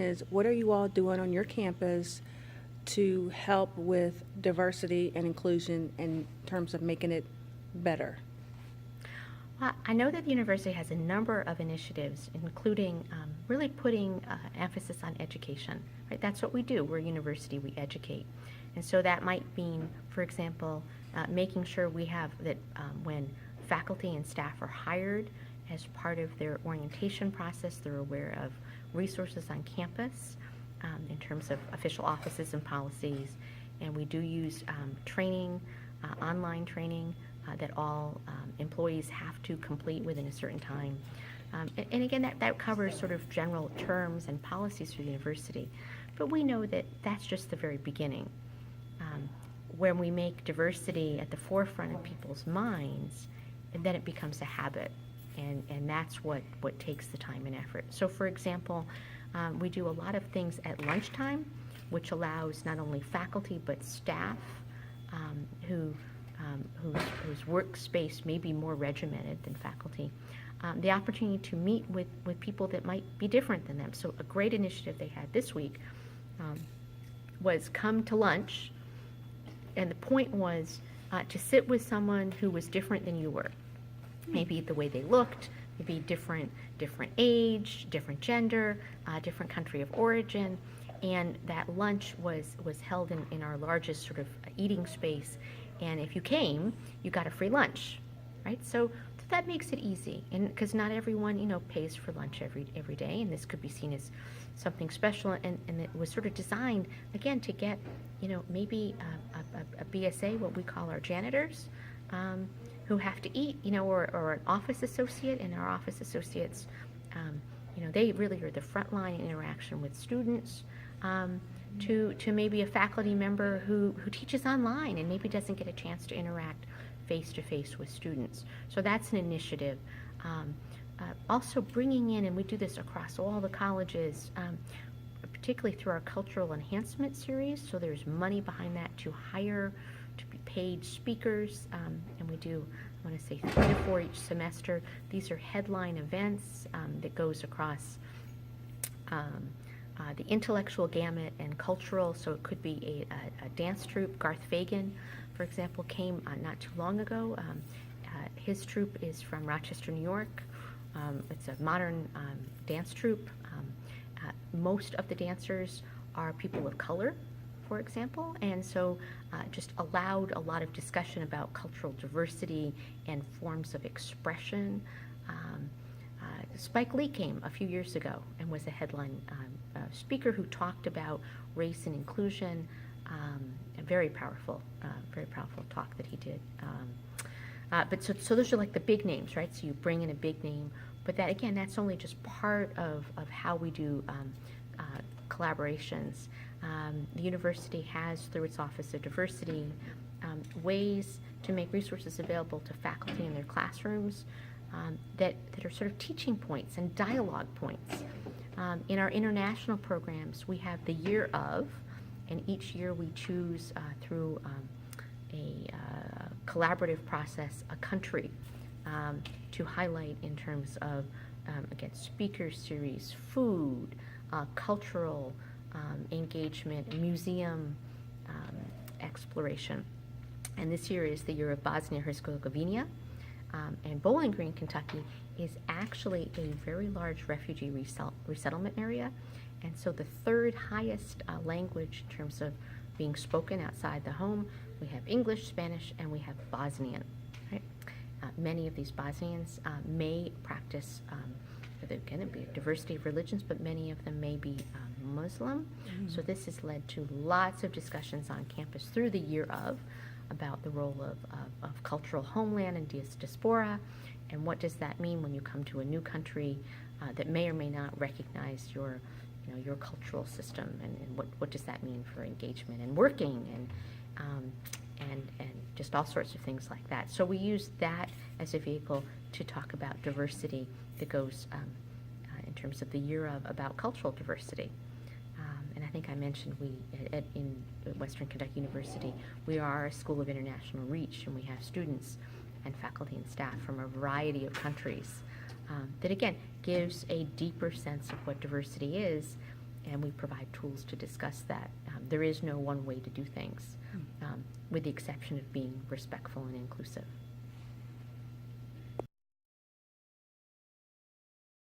is, what are you all doing on your campus to help with diversity and inclusion in terms of making it better? Well, I know that the university has a number of initiatives, including really putting emphasis on education. Right? That's what we do. We're a university, we educate. And so that might mean, for example, making sure we have that when faculty and staff are hired as part of their orientation process, they're aware of resources on campus in terms of official offices and policies. And we do use training, online training, that all employees have to complete within a certain time. And again, that covers sort of general terms and policies for the university. But we know that that's just the very beginning. When we make diversity at the forefront of people's minds, and then it becomes a habit. And that's what takes the time and effort. So for example, we do a lot of things at lunchtime, which allows not only faculty but staff whose workspace may be more regimented than faculty, the opportunity to meet with people that might be different than them. So a great initiative they had this week was come to lunch, and the point was to sit with someone who was different than you were. Maybe the way they looked, maybe different age, different gender, different country of origin. And that lunch was held in our largest sort of eating space. And if you came, you got a free lunch, right? So that makes it easy, and because not everyone, pays for lunch every day, and this could be seen as something special. And it was sort of designed again to get, maybe a BSA, what we call our janitors, who have to eat, or an office associate, and our office associates, they really are the front line in interaction with students. To maybe a faculty member who teaches online and maybe doesn't get a chance to interact face-to-face with students. So that's an initiative. Also bringing in, and we do this across all the colleges, particularly through our cultural enhancement series, so there's money behind that to hire, to be paid speakers, and we do, I want to say 3 to 4 each semester. These are headline events that goes across the intellectual gamut and cultural, so it could be a dance troupe. Garth Fagan, for example, came not too long ago. His troupe is from Rochester, New York. It's a modern dance troupe. Most of the dancers are people of color, for example, and so just allowed a lot of discussion about cultural diversity and forms of expression. Spike Lee came a few years ago and was a headline speaker who talked about race and inclusion. A very powerful talk that he did. But so those are like the big names, right? So you bring in a big name, but that again, that's only just part of how we do collaborations. The university has, through its Office of Diversity, ways to make resources available to faculty in their classrooms that are sort of teaching points and dialogue points. In our international programs, we have the year of, and each year we choose through a collaborative process a country to highlight in terms of, again, speaker series, food, cultural engagement, museum exploration. And this year is the year of Bosnia-Herzegovina. And Bowling Green, Kentucky is actually a very large refugee resettlement area. And so the third highest language in terms of being spoken outside the home, we have English, Spanish, and we have Bosnian. Right? Many of these Bosnians may practice, again, it'd be a diversity of religions, but many of them may be Muslim. Mm-hmm. So this has led to lots of discussions on campus through the year of about the role of cultural homeland and diaspora, and what does that mean when you come to a new country that may or may not recognize your cultural system, and what does that mean for engagement and working and just all sorts of things like that. So we use that as a vehicle to talk about diversity that goes in terms of the year of about cultural diversity. And I think I mentioned in Western Kentucky University, we are a school of international reach, and we have students and faculty and staff from a variety of countries that, again, gives a deeper sense of what diversity is and we provide tools to discuss that. There is no one way to do things, with the exception of being respectful and inclusive.